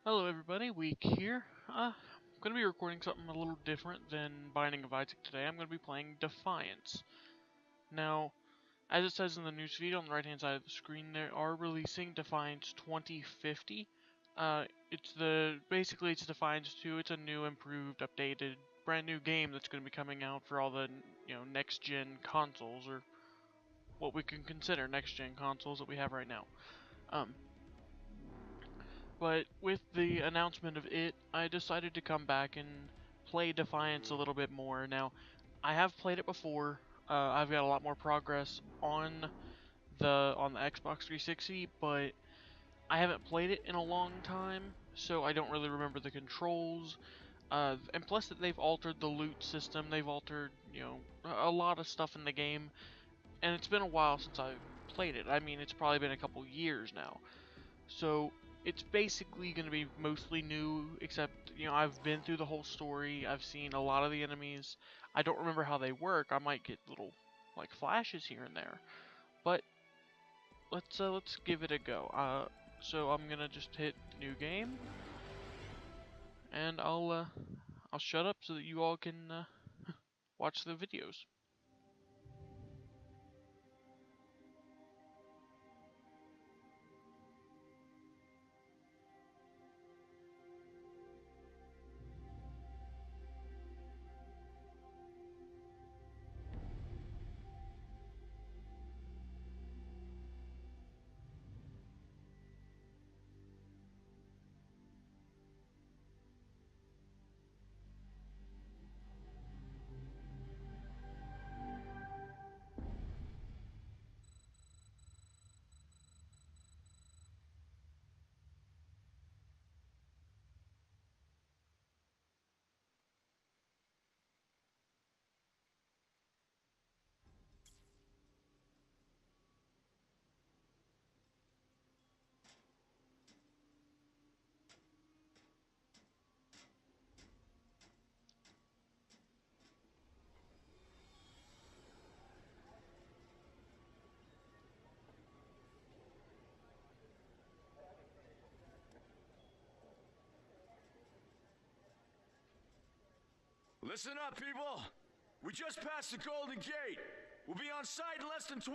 Hello everybody, Week here. I'm going to be recording something a little different than Binding of Isaac today. I'm going to be playing Defiance. Now, as it says in the newsfeed on the right hand side of the screen, they are releasing Defiance 2050. Basically it's Defiance 2. It's a new, improved, updated, brand new game that's going to be coming out for all the, next gen consoles, or what we can consider next gen consoles that we have right now. But with the announcement of it, I decided to come back and play Defiance a little bit more. Now, I have played it before. I've got a lot more progress on the Xbox 360, but I haven't played it in a long time, so I don't really remember the controls. And plus that they've altered the loot system, they've altered, a lot of stuff in the game, and it's been a while since I've played it. I mean, it's probably been a couple years now. So it's basically going to be mostly new, except, I've been through the whole story. I've seen a lot of the enemies. I don't remember how they work. I might get little, like, flashes here and there. But let's give it a go. So I'm gonna just hit new game, and I'll shut up so that you all can watch the videos. Listen up, people! We just passed the Golden Gate. We'll be on site in less than 20.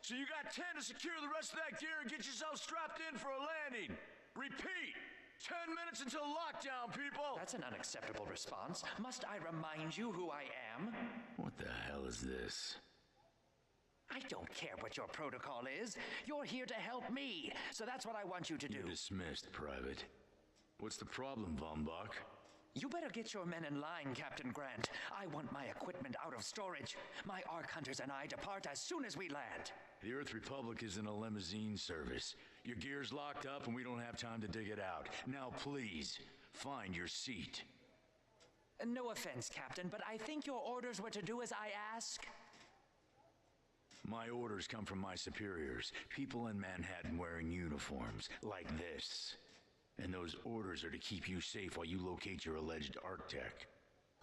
So you got 10 to secure the rest of that gear and get yourself strapped in for a landing. Repeat, 10 minutes until lockdown, people! That's an unacceptable response. Must I remind you who I am? What the hell is this? I don't care what your protocol is. You're here to help me, so that's what I want you to do. You're dismissed, Private. What's the problem, Von Bach? You better get your men in line, Captain Grant. I want my equipment out of storage. My Ark Hunters and I depart as soon as we land. The Earth Republic is in a limousine service. Your gear's locked up and we don't have time to dig it out. Now please, find your seat. No offense, Captain, but I think your orders were to do as I ask. My orders come from my superiors, people in Manhattan wearing uniforms, like this. And those orders are to keep you safe while you locate your alleged Arc-Tech.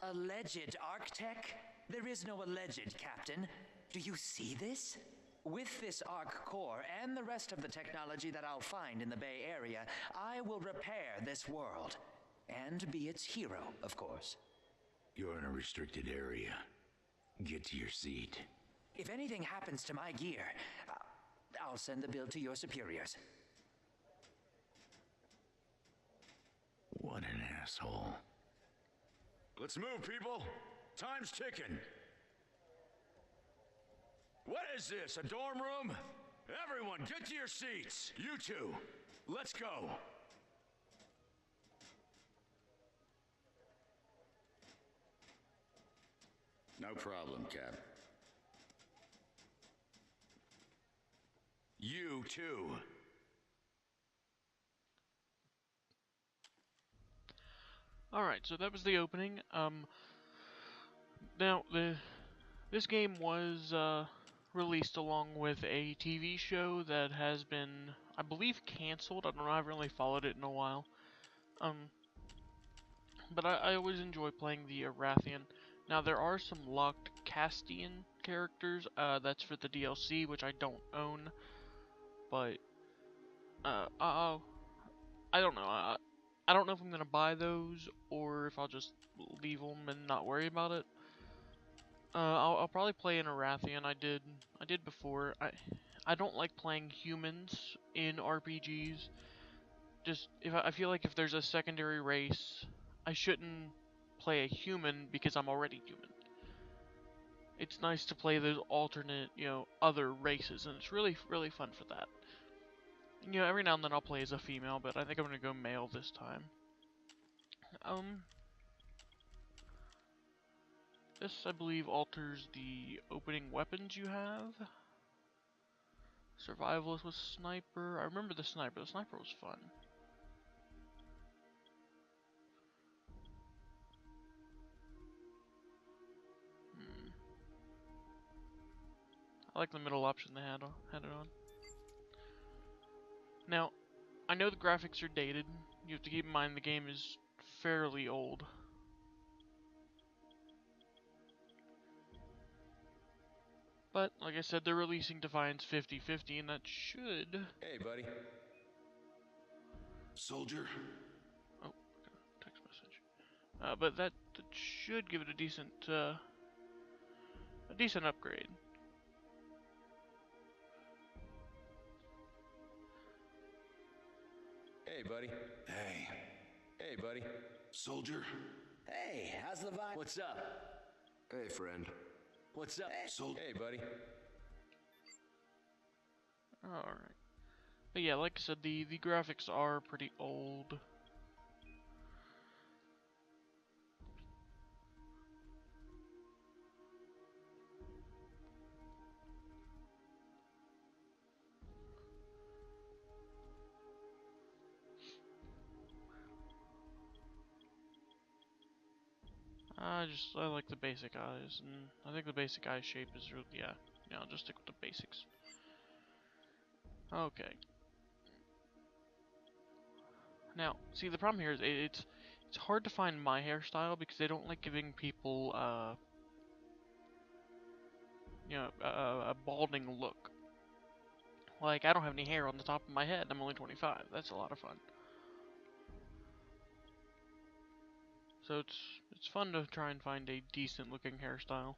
Alleged Arc-Tech? There is no alleged, Captain. Do you see this? With this Arc core and the rest of the technology that I'll find in the Bay Area, I will repair this world. And be its hero, of course. You're in a restricted area. Get to your seat. If anything happens to my gear, I'll send the bill to your superiors. What an asshole. Let's move, people. Time's ticking. What is this, a dorm room? Everyone, get to your seats. You two, let's go. No problem, Cap. You too. Alright, so that was the opening. Now, this game was released along with a TV show that has been, I believe, canceled. I don't know, I haven't really followed it in a while. But I always enjoy playing the Arathian. Now, there are some locked Castian characters, that's for the DLC, which I don't own. But, I don't know, I don't know if I'm gonna buy those or if I'll just leave them and not worry about it. I'll probably play an Arathian. I did before. I don't like playing humans in RPGs. Just if I feel like if there's a secondary race, I shouldn't play a human because I'm already human. It's nice to play those alternate, other races, and it's really fun for that. Every now and then I'll play as a female, but I think I'm gonna go male this time. This I believe alters the opening weapons you have. Survivalist with sniper. I remember the sniper. The sniper was fun. I like the middle option they had it on. Now, I know the graphics are dated. You have to keep in mind the game is fairly old. But, like I said, they're releasing Defiance 50/50, and that should... Hey, buddy. Soldier? Oh, text message. But that should give it a decent upgrade. Hey, buddy. Hey. Hey, buddy. Soldier? Hey, how's the vibe? What's up? Hey, friend. What's up? Hey, buddy. Alright. But yeah, like I said, the graphics are pretty old. I like the basic eyes, and I think the basic eye shape is really, yeah, I'll just stick with the basics. Okay. Now, see, the problem here is it's hard to find my hairstyle because they don't like giving people, a balding look. Like, I don't have any hair on the top of my head, I'm only 25, that's a lot of fun. So it's fun to try and find a decent looking hairstyle.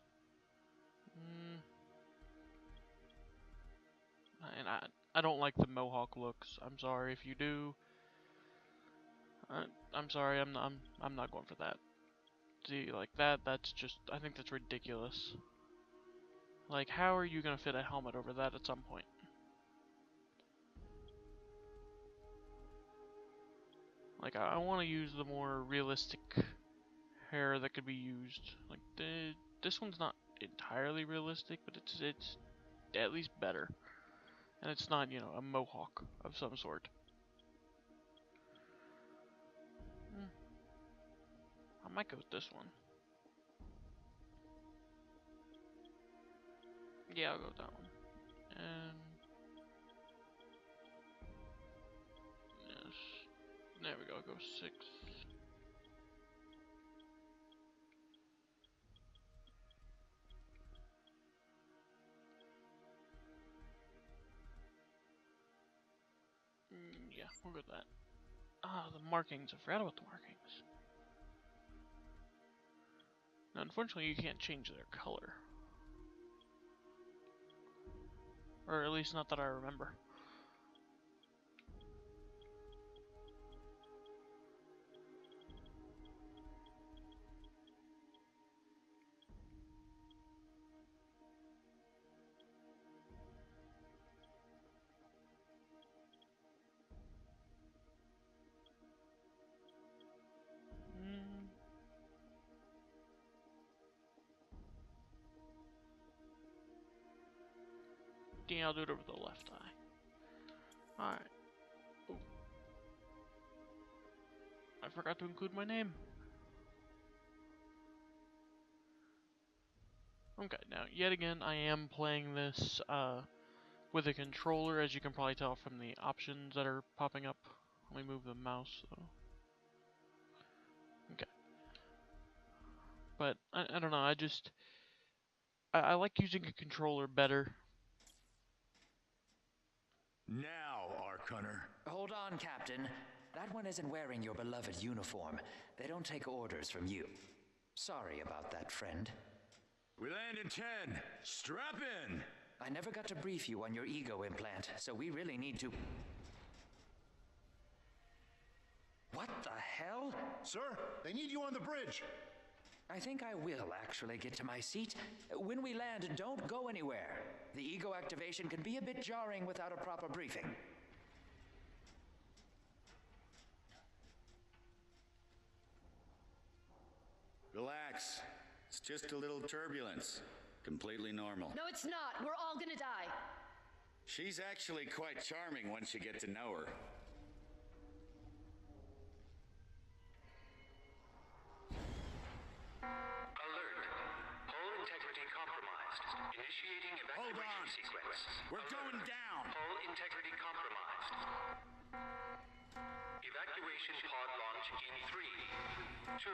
And I don't like the mohawk looks. I'm sorry if you do. I'm sorry. I'm not going for that. See, like that's just, I think that's ridiculous. Like, how are you gonna fit a helmet over that at some point? Like, I want to use the more realistic hair that could be used. Like, this one's not entirely realistic, but it's at least better. And it's not, a mohawk of some sort. I might go with this one. Yeah, I'll go with that one. And yes, there we go. Go 6. Yeah, we'll go with that. Ah, the markings. I forgot about the markings. Now, unfortunately, you can't change their color. Or at least not that I remember. Yeah, I'll do it over the left eye. Alright. Oh. I forgot to include my name. Okay, now, yet again, I am playing this, with a controller, as you can probably tell from the options that are popping up. Let me move the mouse, though. Okay. But, I don't know, I like using a controller better. Now, Ark Hunter. Hold on, Captain. That one isn't wearing your beloved uniform. They don't take orders from you. Sorry about that, friend. We land in 10. Strap in. I never got to brief you on your ego implant, so we really need to... What the hell? Sir, they need you on the bridge. I think I will actually get to my seat. When we land, don't go anywhere. The ego activation can be a bit jarring without a proper briefing. Relax. It's just a little turbulence. Completely normal. No, it's not. We're all gonna die. She's actually quite charming once you get to know her. Alert. Hull integrity compromised. Initiating Hold evacuation on. sequence. We're Alert. going down. Hull integrity compromised. Evacuation pod launch in 3, 2...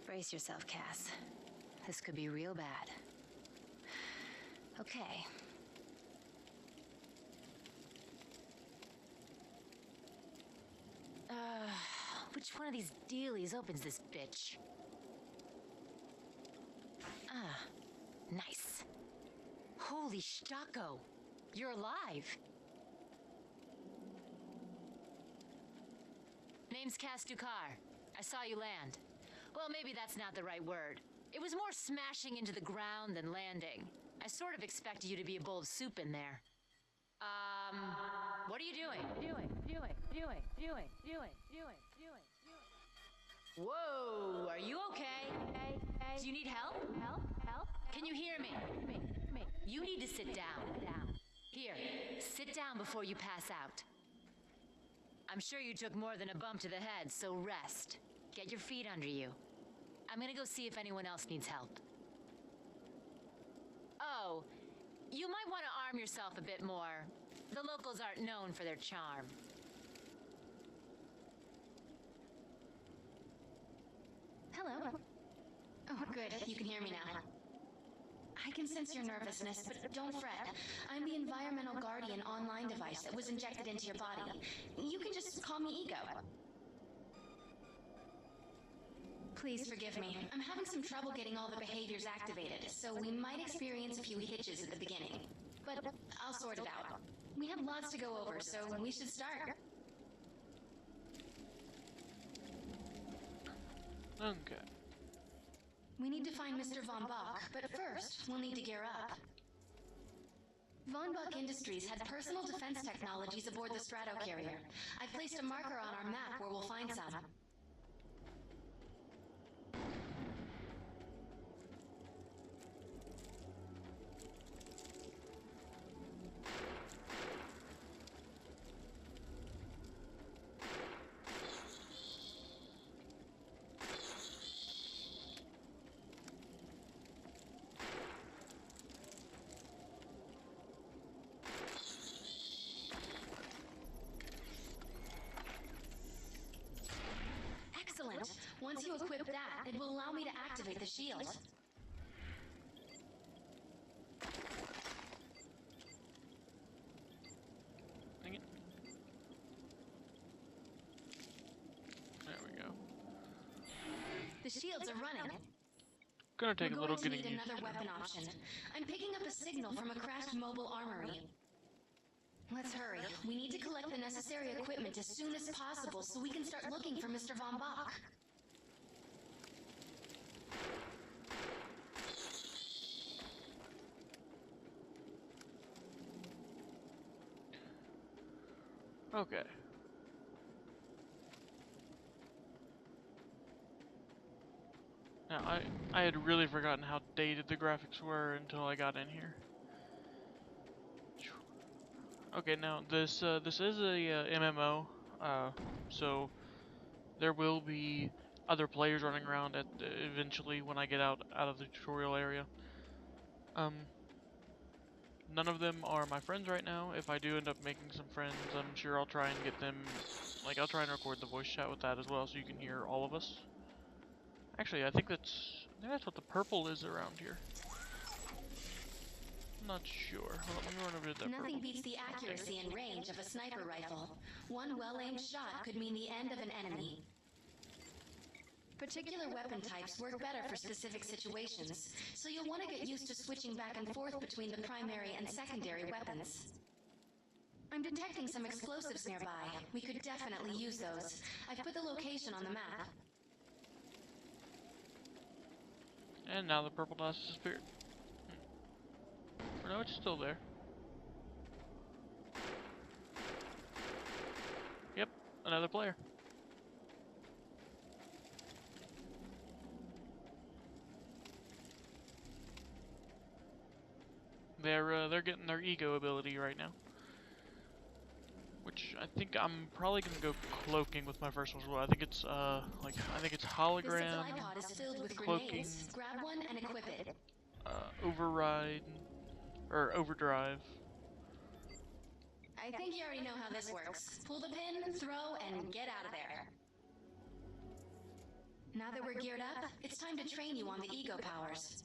Brace yourself, Cass. This could be real bad. Okay. Which one of these dealies opens this bitch? Nice. Holy Stacco! You're alive! Name's Cass Dukar. I saw you land. Well, maybe that's not the right word. It was more smashing into the ground than landing. I sort of expected you to be a bowl of soup in there. What are you doing? Whoa, are you okay? Do you need help? Help? Can you hear me? You need to sit down. Here, sit down before you pass out. I'm sure you took more than a bump to the head, so rest. Get your feet under you. I'm gonna go see if anyone else needs help. Oh, you might want to arm yourself a bit more. The locals aren't known for their charm. Hello. Oh, good. You can hear me now. I can sense your nervousness, but don't fret. I'm the Environmental Guardian online device that was injected into your body. You can just call me Ego. Please forgive me. I'm having some trouble getting all the behaviors activated, so we might experience a few hitches at the beginning. But I'll sort it out. We have lots to go over, so we should start. Okay. We need to find Mr. Von Bach, but first, we'll need to gear up. Von Bach Industries had personal defense technologies aboard the Strato carrier. I've placed a marker on our map where we'll find some. Excellent. Once you equip that, it will allow me to activate the shield. Dang it. There we go. The shields are running. Gonna take a little We're going getting to need used another to. weapon option. I'm picking up a signal from a crashed mobile armory. Let's hurry. We need to collect the necessary equipment as soon as possible so we can start looking for Mr. Von Bach. Okay. Now, I had really forgotten how dated the graphics were until I got in here. Okay, now this is a MMO. So there will be other players running around at eventually when I get out of the tutorial area. None of them are my friends right now. If I do end up making some friends, I'm sure I'll try and get them, like I'll try and record the voice chat with that as well so you can hear all of us. Actually, I think that's what the purple is around here. I'm not sure. Hold on, let me run over to that Nothing purple. beats the accuracy and range of a sniper rifle. One well-aimed shot could mean the end of an enemy. Particular weapon types work better for specific situations, so you'll want to get used to switching back and forth between the primary and secondary weapons. I'm detecting some explosives nearby. We could definitely use those. I've put the location on the map. And now the purple dot disappeared. No, it's still there. Yep, another player. They're getting their ego ability right now. Which I think I'm probably gonna go cloaking with my first one as well. I think it's hologram, This supply pod is filled with cloaking, grenades. Grab one and equip it. override, or overdrive. I think you already know how this works. Pull the pin, throw, and get out of there. Now that we're geared up, it's time to train you on the ego powers.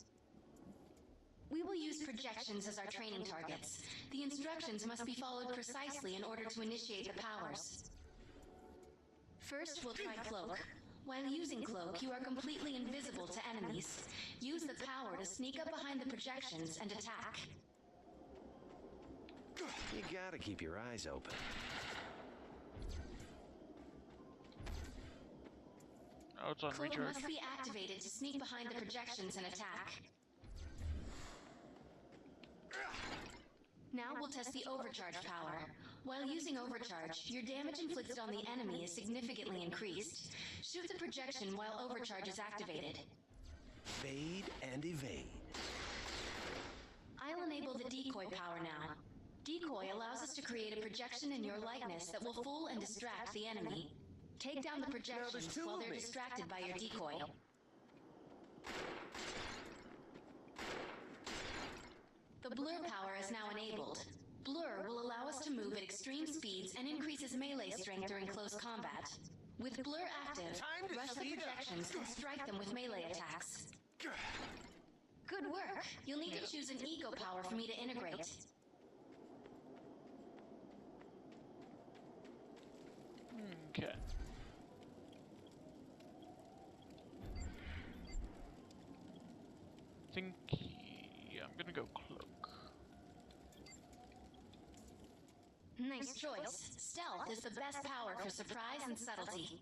We will use projections as our training targets. The instructions must be followed precisely in order to initiate the powers. First, we'll try Cloak. While using Cloak, you are completely invisible to enemies. Use the power to sneak up behind the projections and attack. You gotta keep your eyes open. Oh, it's on Cloak recharge. must be activated to sneak behind the projections and attack. Now we'll test the overcharge power. While using overcharge, your damage inflicted on the enemy is significantly increased. Shoot the projection while overcharge is activated. Fade and evade. I'll enable the decoy power now. Decoy allows us to create a projection in your likeness that will fool and distract the enemy. Take down the projections while they're distracted by your decoy. The blur power is now enabled. Blur will allow us to move at extreme speeds and increases melee strength during close combat. With blur active, rush the projections and strike them with melee attacks. Good work! You'll need to choose an ego power for me to integrate. Okay. Yeah, I'm gonna go cloak. Nice choice. Stealth is the best power for surprise and subtlety.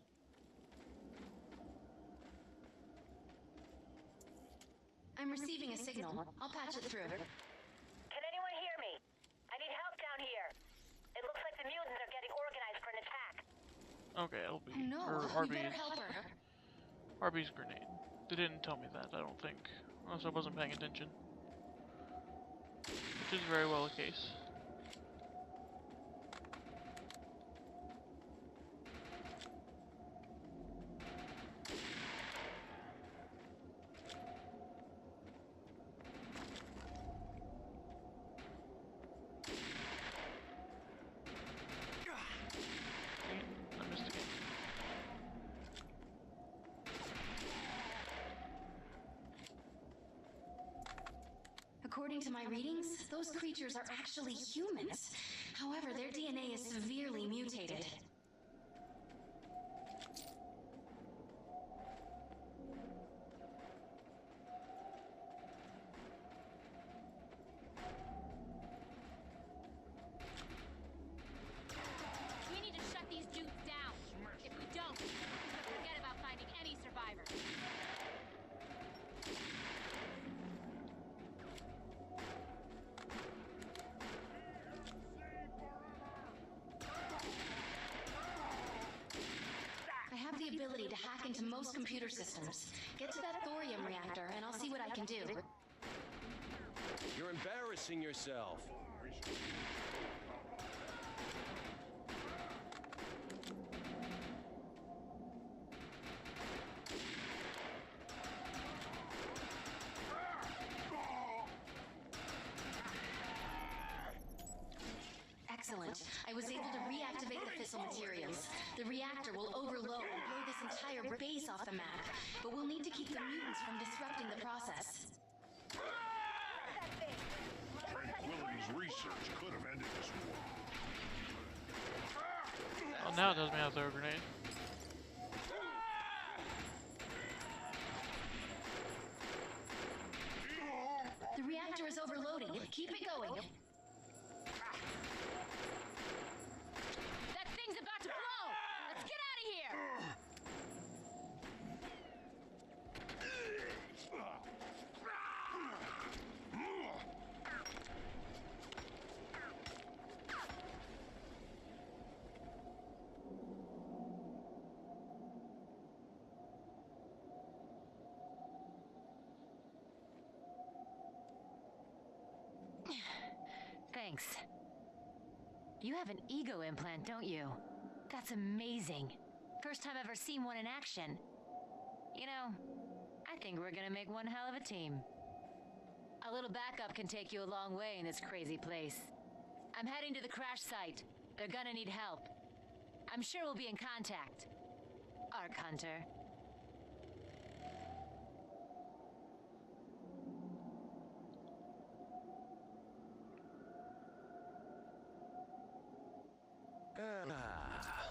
I'm receiving a signal. I'll patch it through. Can anyone hear me? I need help down here. It looks like the mutants are getting organized for an attack. Okay, it'll be No, we better help her. RB's grenade. They didn't tell me that, I don't think. Unless I wasn't paying attention. Which is very well the case. I missed again. According to my readings, those creatures are actually humans. However, their DNA is severely mutated. We need to shut these dudes down. If we don't, we can forget about finding any survivors. I have the ability to hack into most computer systems. Get to that thorium reactor and I'll see what I can do. You're embarrassing yourself. out, I was able to reactivate the fissile materials. The reactor will overload and blow this entire base off the map, but we'll need to keep the mutants from disrupting the process. Tranquility's research could have ended this war. Oh, now it does me out throw a grenade. The reactor is overloading. Keep it going. That thing's about to blow! Let's get out of here! Thanks. You have an ego implant, don't you? That's amazing. First time I've ever seen one in action. You know, I think we're gonna make one hell of a team. A little backup can take you a long way in this crazy place. I'm heading to the crash site. They're gonna need help. I'm sure we'll be in contact. Arc Hunter.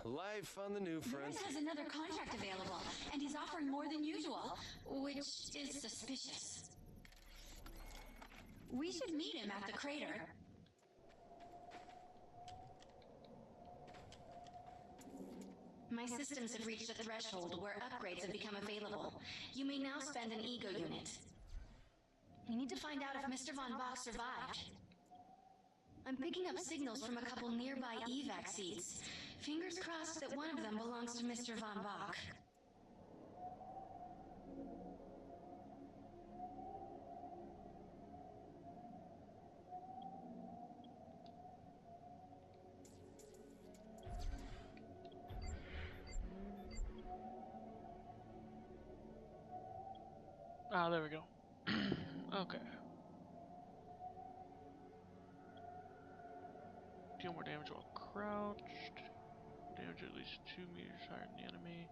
Life on the new front. Burns has another contract available, and he's offering more than usual, which is suspicious. We should meet him at the crater. My systems have reached a threshold where upgrades have become available. You may now spend an ego unit. We need to find out if Mr. Von Bach survived. I'm picking up signals from a couple nearby evac seats. Fingers crossed that one of them belongs to Mr. Von Bach. Ah, there we go. Okay. Deal more damage while crouched. Damage at least 2 meters higher than the enemy.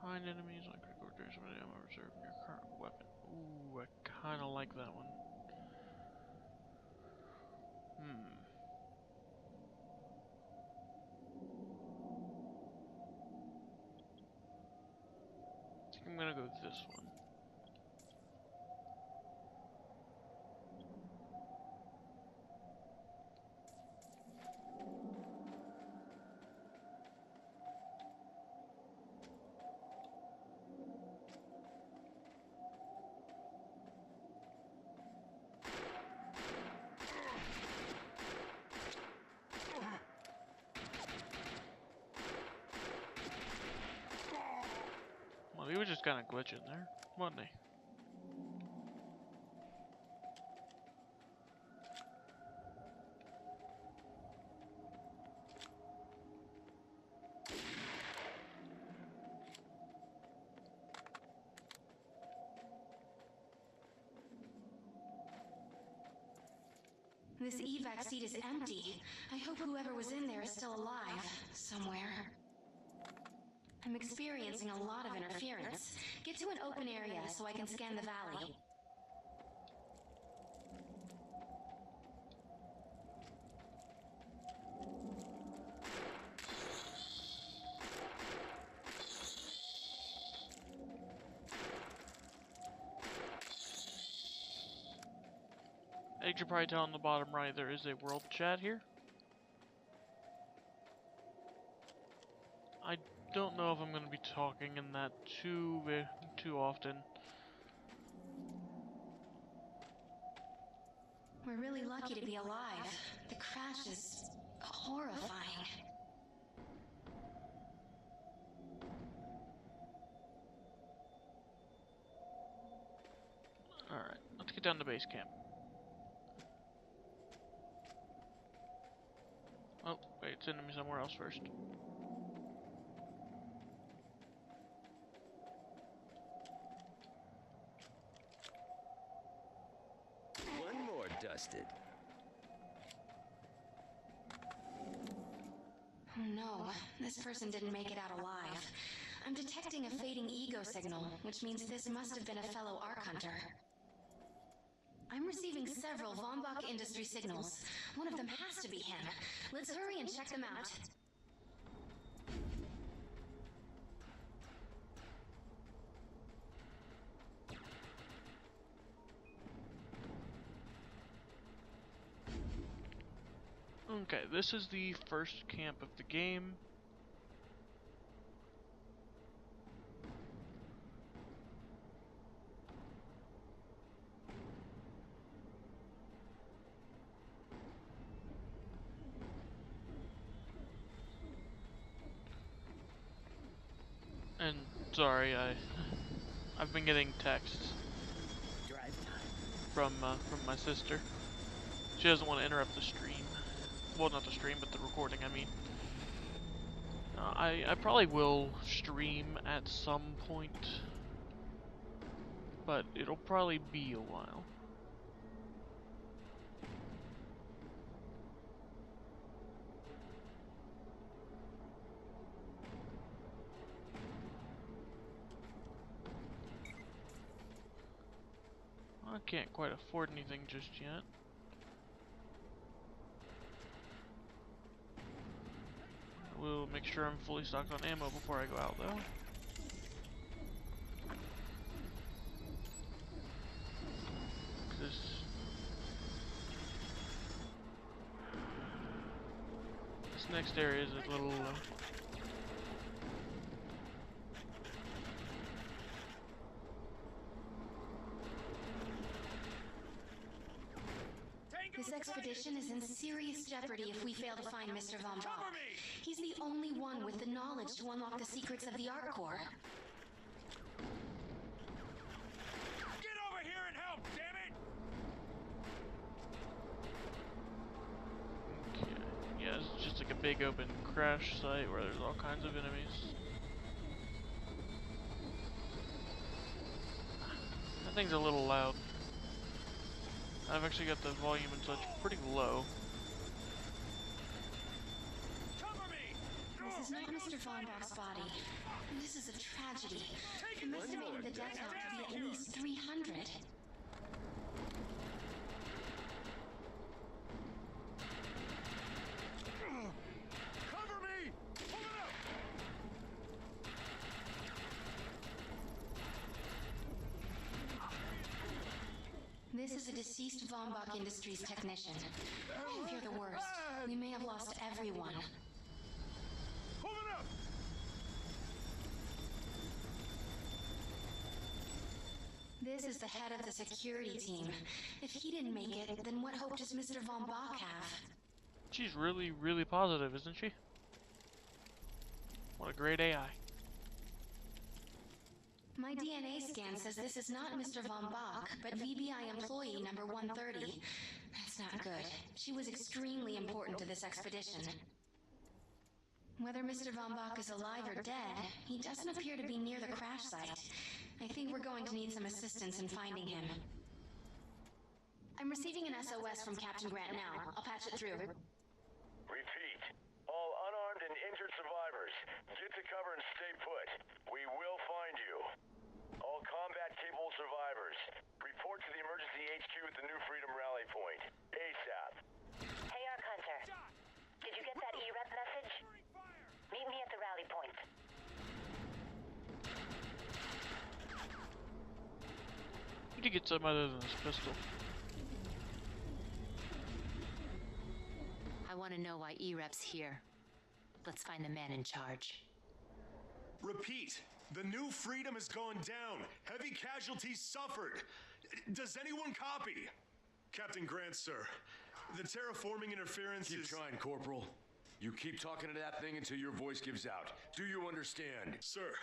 Behind enemies, like critical reduce some ammo reserve in your current weapon. Ooh, I kinda like that one. I think I'm gonna go with this one. Well, he was just kind of glitching there, wasn't he? This evac seat is empty. I hope whoever was in there is still alive, somewhere. I'm experiencing a lot of interference. Get to an open area so I can scan the valley. As you can probably tell on the bottom right, there is a world chat here. I don't know if I'm going to be talking in that too often. We're really lucky to be alive. The crash is horrifying. Alright, let's get down to base camp. Oh, wait, it's sending me somewhere else first. One more dusted. this person didn't make it out alive. I'm detecting a fading ego signal, which means this must have been a fellow Ark Hunter. I'm receiving several Von Bach Industry signals. One of them has to be him. Let's hurry and check them out. Okay, this is the first camp of the game. And sorry, I've been getting texts from my sister. She doesn't want to interrupt the stream. Well, not the stream, but the recording, I mean. I probably will stream at some point, but it'll probably be a while. I can't quite afford anything just yet. I will make sure I'm fully stocked on ammo before I go out, though. This next area is a little This expedition is in serious jeopardy if we fail to find Mr. Von Bach. He's the only one with the knowledge to unlock the secrets of the Ark Core. Get over here and help, damn it! Okay. Yeah, it's just like a big open crash site where there's all kinds of enemies. That thing's a little loud. I've actually got the volume and such pretty low. This is not Mr. Von Bach's body. This is a tragedy. I'm estimating the death count to be at least 300. Cover me! Pull it up! This is a deceased Von Bach Industries technician. I fear the worst. We may have lost everyone. Pull it up! This is the head of the security team. If he didn't make it, then what hope does Mr. Von Bach have? She's really, really positive, isn't she? What a great AI. My DNA scan says this is not Mr. Von Bach, but VBI employee number 130. That's not good. She was extremely important to this expedition. Whether Mr. Von Bach is alive or dead, he doesn't appear to be near the crash site. I think we're going to need some assistance in finding him. I'm receiving an SOS from Captain Grant now. I'll patch it through. Repeat. All unarmed and injured survivors, get to cover and stay put. We will find you. All combat-capable survivors, report to the emergency HQ at the New Freedom Rally Point. ASAP. Hey, Ark Hunter. Did you get that E-Rep message? Meet me at the rally point. We need to get something other than this pistol. I want to know why E-Rep's here. Let's find the man in charge. Repeat. The New Freedom has gone down. Heavy casualties suffered. Does anyone copy? Captain Grant, sir. The terraforming interference Keep trying, Corporal. You keep talking to that thing until your voice gives out. Do you understand? Sir.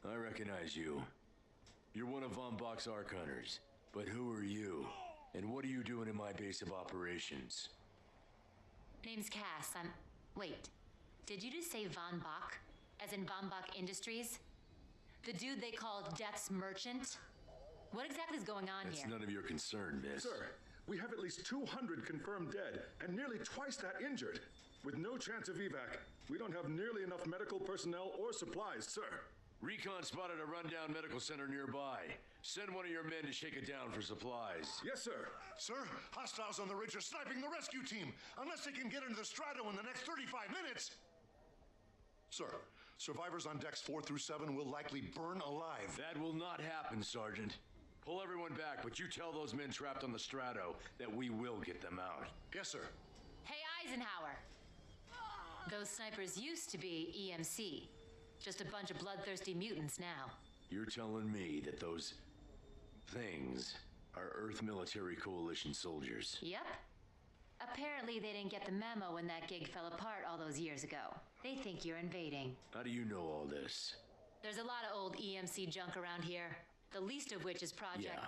I recognize you. You're one of Von Bach's Ark Hunters. But who are you? And what are you doing in my base of operations? Name's Cass. Wait. Did you just say Von Bach? As in Von Bach Industries? The dude they call Death's Merchant? What exactly is going on here? It's none of your concern, miss. Sir, we have at least 200 confirmed dead and nearly twice that injured. With no chance of evac, we don't have nearly enough medical personnel or supplies, sir. Recon spotted a rundown medical center nearby. Send one of your men to shake it down for supplies. Yes, sir. Sir, hostiles on the ridge are sniping the rescue team. Unless they can get into the strato in the next 35 minutes. Sir, survivors on decks 4 through 7 will likely burn alive. That will not happen, Sergeant. Pull everyone back, but you tell those men trapped on the strato that we will get them out. Yes, sir. Hey, Eisenhower. Those snipers used to be EMC. Just a bunch of bloodthirsty mutants now. You're telling me that those things are Earth Military Coalition soldiers? Yep. Apparently they didn't get the memo when that gig fell apart all those years ago. They think you're invading. How do you know all this? There's a lot of old EMC junk around here. The least of which is Project... Yeah.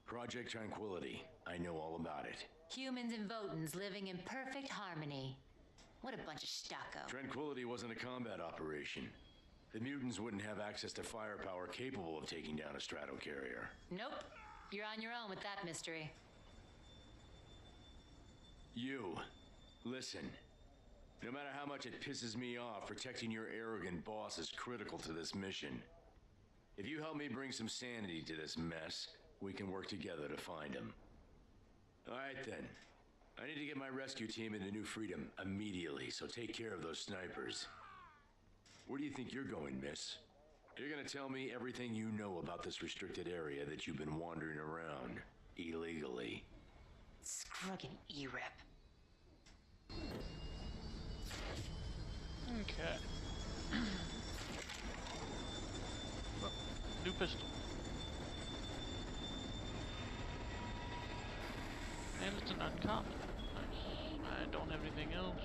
Project Tranquility. I know all about it. Humans and Votans living in perfect harmony. What a bunch of stucco. Tranquility wasn't a combat operation. The mutants wouldn't have access to firepower capable of taking down a stratocarrier. Nope. You're on your own with that mystery. You, listen. No matter how much it pisses me off, protecting your arrogant boss is critical to this mission. If you help me bring some sanity to this mess, we can work together to find him. All right then. I need to get my rescue team into New Freedom immediately, so take care of those snipers. Where do you think you're going, miss? You're gonna tell me everything you know about this restricted area that you've been wandering around illegally. Scruggin' E-Rep. Okay. Oh, new pistol. And it's an uncommon. Nice. I don't have anything else.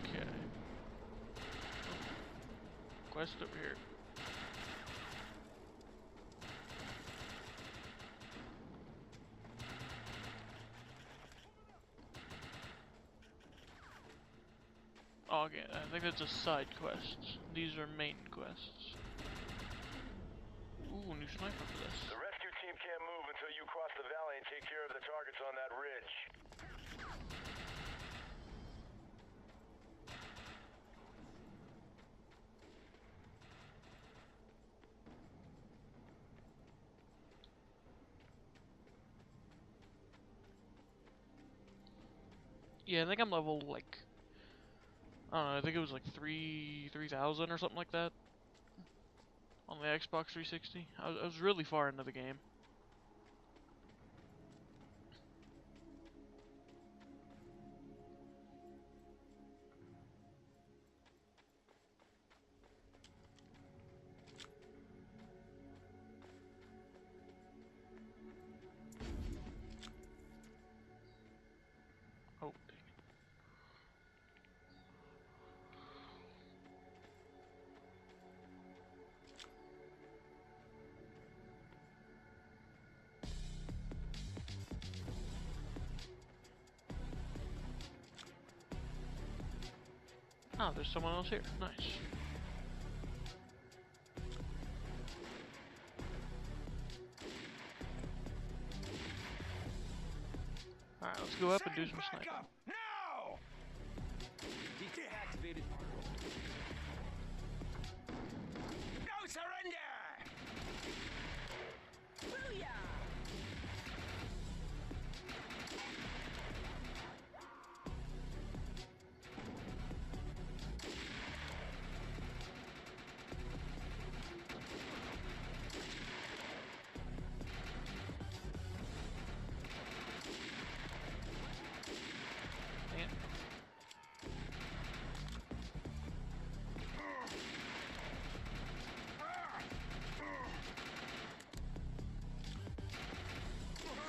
Okay. Quest over here. Oh, okay, I think that's a side quest. These are main quests. Ooh, new sniper for this. The rescue team can't move until you cross the valley and take care of the targets on that ridge. Yeah, I think I'm level, like, I don't know, I think it was like 3,000 or something like that on the Xbox 360. I was really far into the game. Oh, dang it. Oh, there's someone else here. Nice. Alright, let's go up and do some sniping. Now! Deactivated. No surrender! Booyah! Dang it.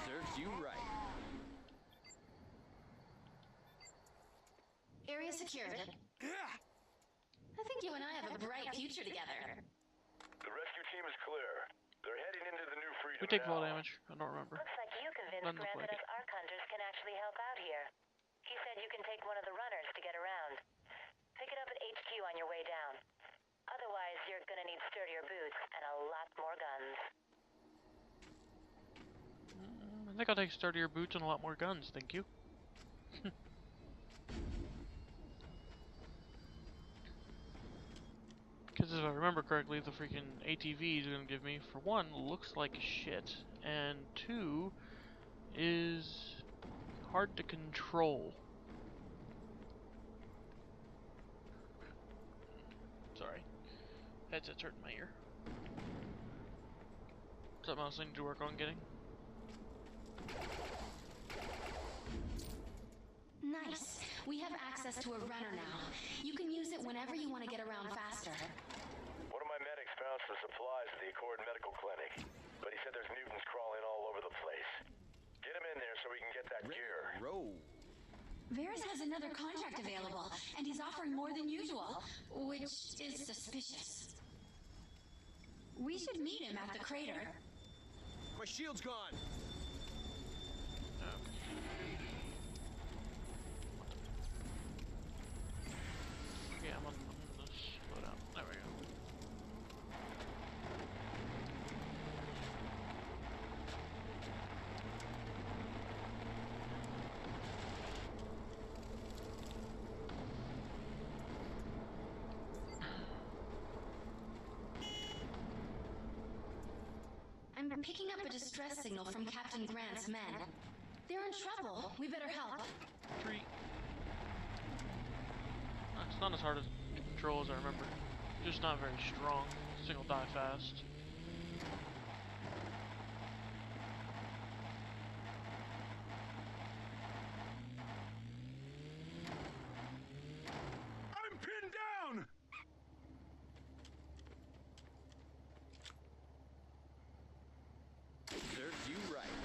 Serves you right. Area secured. I think you and I have a bright future together. The rescue team is clear. They're heading into the New Freedom We take now. fall damage. I don't remember. Looks like you convinced Doesn't look Grant like that us Ark Hunters can actually help out here. He said you can take one of the runners to get around. Pick it up at HQ on your way down. Otherwise, you're gonna need sturdier boots and a lot more guns. I think I'll take sturdier boots and a lot more guns, thank you. Because if I remember correctly, the freaking ATV is going to give me, for one, looks like shit, and two, is hard to control. Sorry. Headset's hurting my ear. Something else I need to work on getting. Nice. We have access to a runner now. You can use it whenever you want to get around faster. One of my medics found some supplies at the Accord Medical Clinic, but he said there's mutants crawling all over the place. Get him in there so we can get that gear. Roll. Varys has another contract available, and he's offering more than usual, which is suspicious. We should meet him at the crater. My shield's gone. Okay, I'm on the slow down. There we go. I'm picking up a distress signal from Captain Grant's men. They're in trouble. We better help. Tree. It's not as hard to control as I remember. Just not very strong. This thing will die fast. I'm pinned down! Serves you right.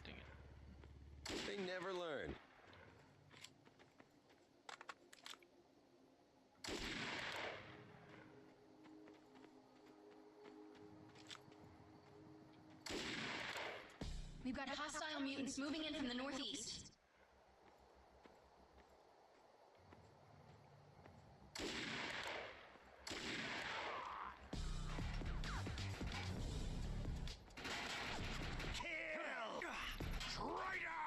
Dang it. They never learn. We've got hostile mutants moving in from the northeast. Kill! Traitor!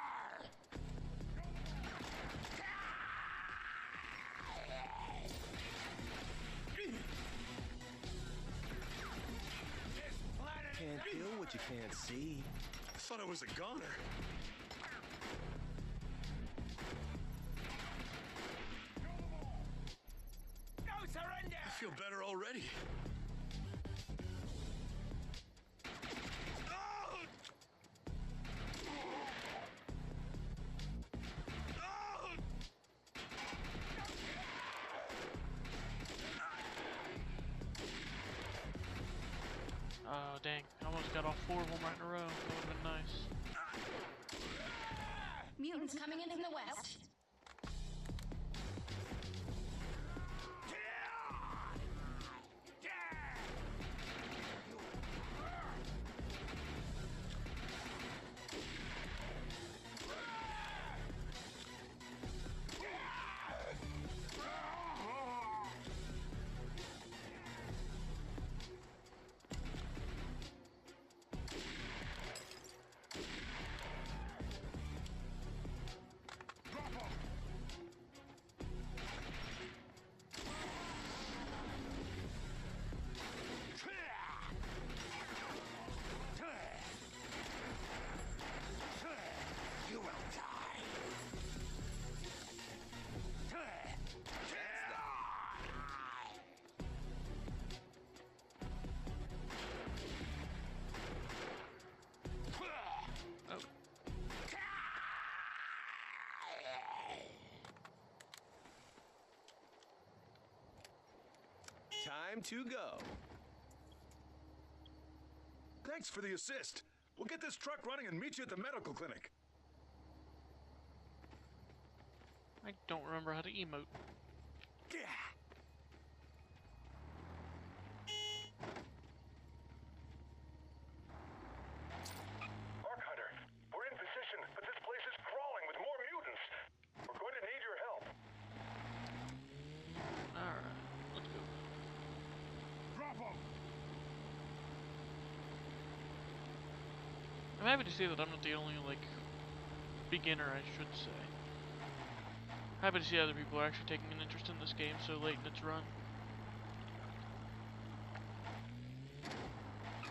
Can't kill what you can't see. I thought I was a goner. No surrender! I feel better already. Oh, dang. I almost got all 4 of them right in a row. That would have been nice. Mutants coming in from the west. Time to go. Thanks for the assist. We'll get this truck running and meet you at the medical clinic. I don't remember how to emote. Arc Hunter, we're in position, but this place is crawling with more mutants. We're going to need your help. Alright, let's go. Drop 'em! I'm happy to see that I'm not the only, like, beginner, I should say. Happy to see other people are actually taking an interest in this game so late in its run.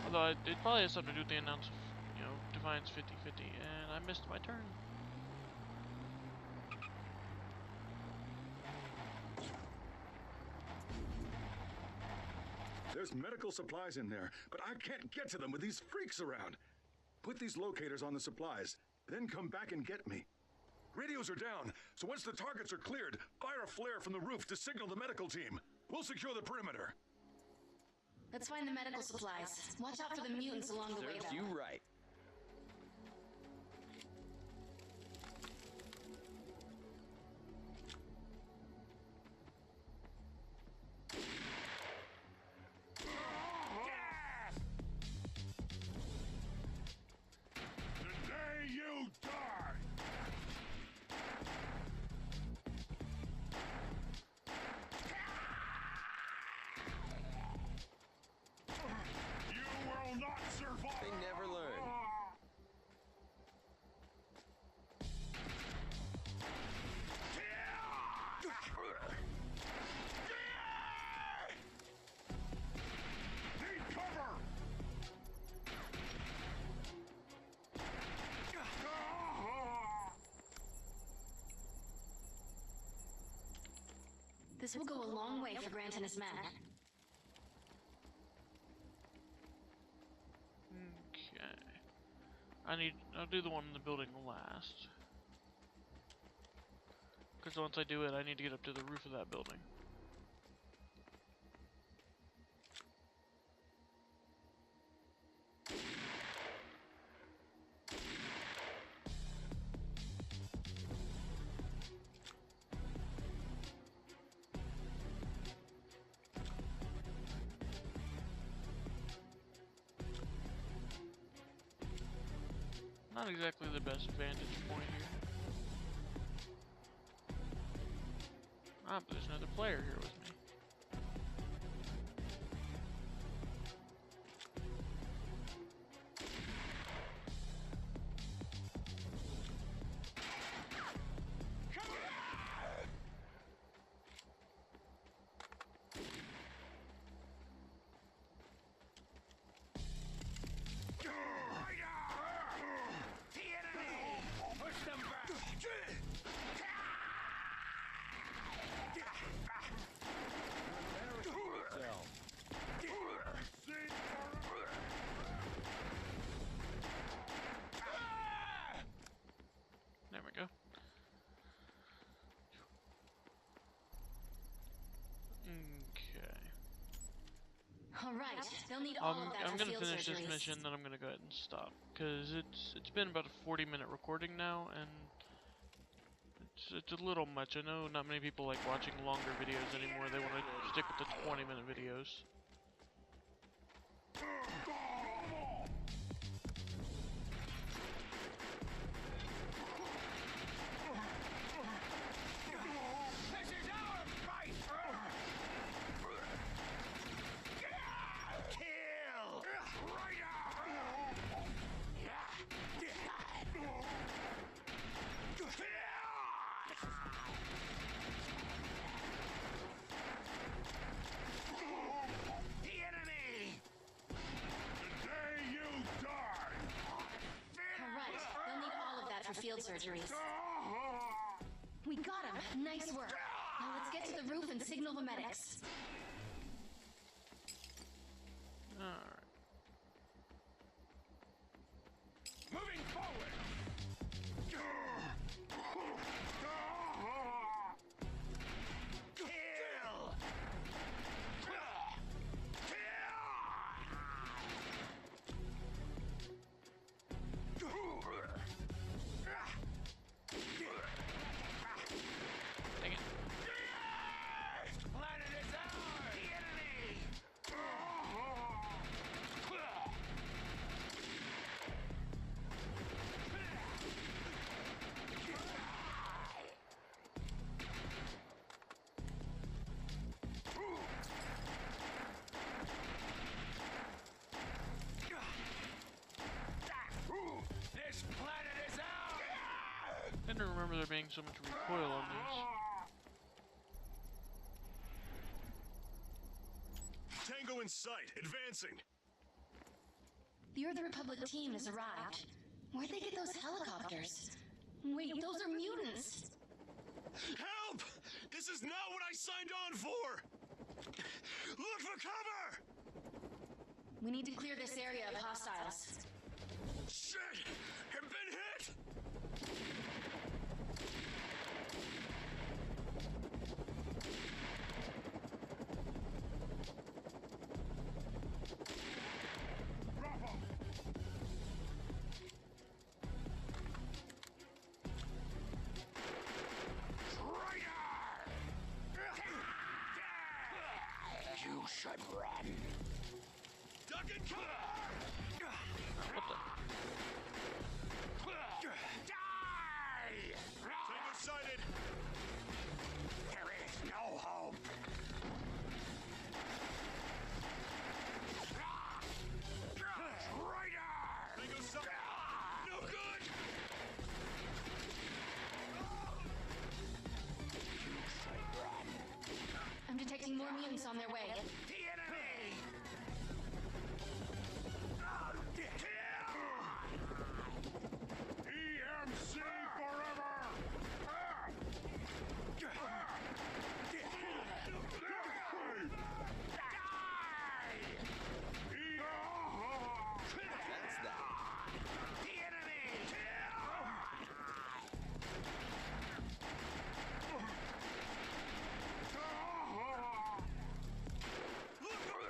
Although it probably has something to do with the announce of, you know, Defiance 50/50, and I missed my turn. There's medical supplies in there, but I can't get to them with these freaks around. Put these locators on the supplies, then come back and get me. Radios are down, so once the targets are cleared, fire a flare from the roof to signal the medical team. We'll secure the perimeter. Let's find the medical supplies. Watch out for the mutants along the way, Serves though. you right. Today you die! You will not survive! They never learn. Need cover! This will go a long way for Grant and his men. Okay. I'll do the one in the building last. Because once I do it, I need to get up to the roof of that building. Not exactly the best vantage point here. Ah, but there's another player here with me. There we go. Okay. All right, they'll need all of that I'm for gonna field finish this surgeries. mission, then I'm gonna go ahead and stop, cause it's been about a 40-minute recording now, and it's a little much. I know not many people like watching longer videos anymore. They want to stick with the 20-minute videos. Field surgeries. We got him. Nice work. Now let's get to the roof and signal the medics. Alright. Moving forward! Kill! Dang it. Planet is ours! to remember there being so much recoil on these. Tango in sight, advancing. The Earth Republic team has arrived. Where'd they get those helicopters? Wait, those are mutants! Help! This is not what I signed on for! Look for cover! We need to clear this area of hostiles. Shit! I've been hit! You should run. Duck and cover! What the? Die! Tango sighted! There is no hope. Traitor! Tango sighted! No good! You should run. I'm detecting more mutants on their way. The enemy! EMC forever! That's that. The enemy!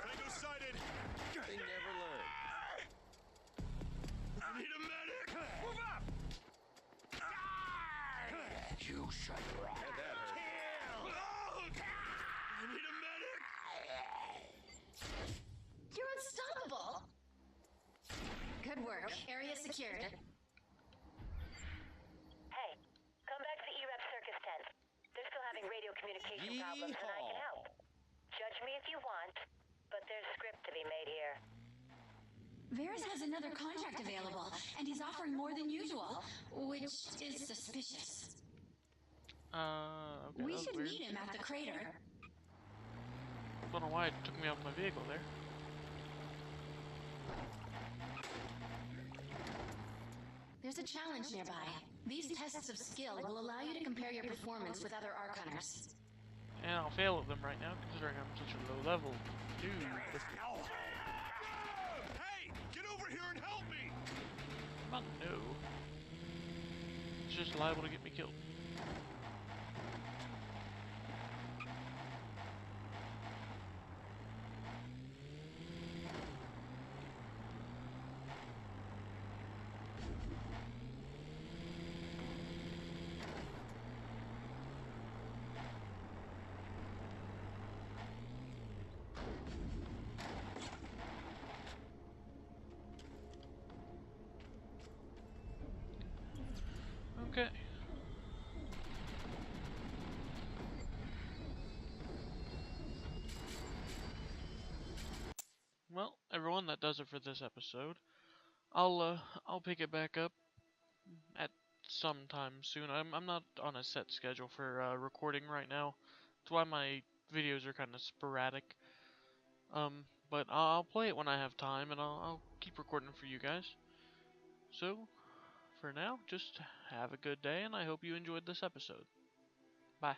Tango sighted! They never learn. I need a medic! Move up! You should run. And that hurt. I need a medic! You're unstoppable! Good work. Area secured. Hey, come back to the EREP circus tent. They're still having radio communication problems, and I can help. Judge me if you want, but there's script to be made here. Varys has another contract available, and he's offering more than usual, which is suspicious. Okay, We that was should weird. meet him at the crater. Don't know why it took me off my vehicle there. There's a challenge nearby. These tests of skill will allow you to compare your performance with other Arc Hunters. And I'll fail at them right now, considering I'm such a low level dude. Hey! Get over here and help me! Not no. It's just liable to get me killed. Okay. Well, everyone, that does it for this episode. I'll pick it back up at some time soon. I'm not on a set schedule for recording right now. That's why my videos are kind of sporadic. But I'll play it when I have time, and I'll keep recording for you guys. So, for now, just have a good day, and I hope you enjoyed this episode. Bye.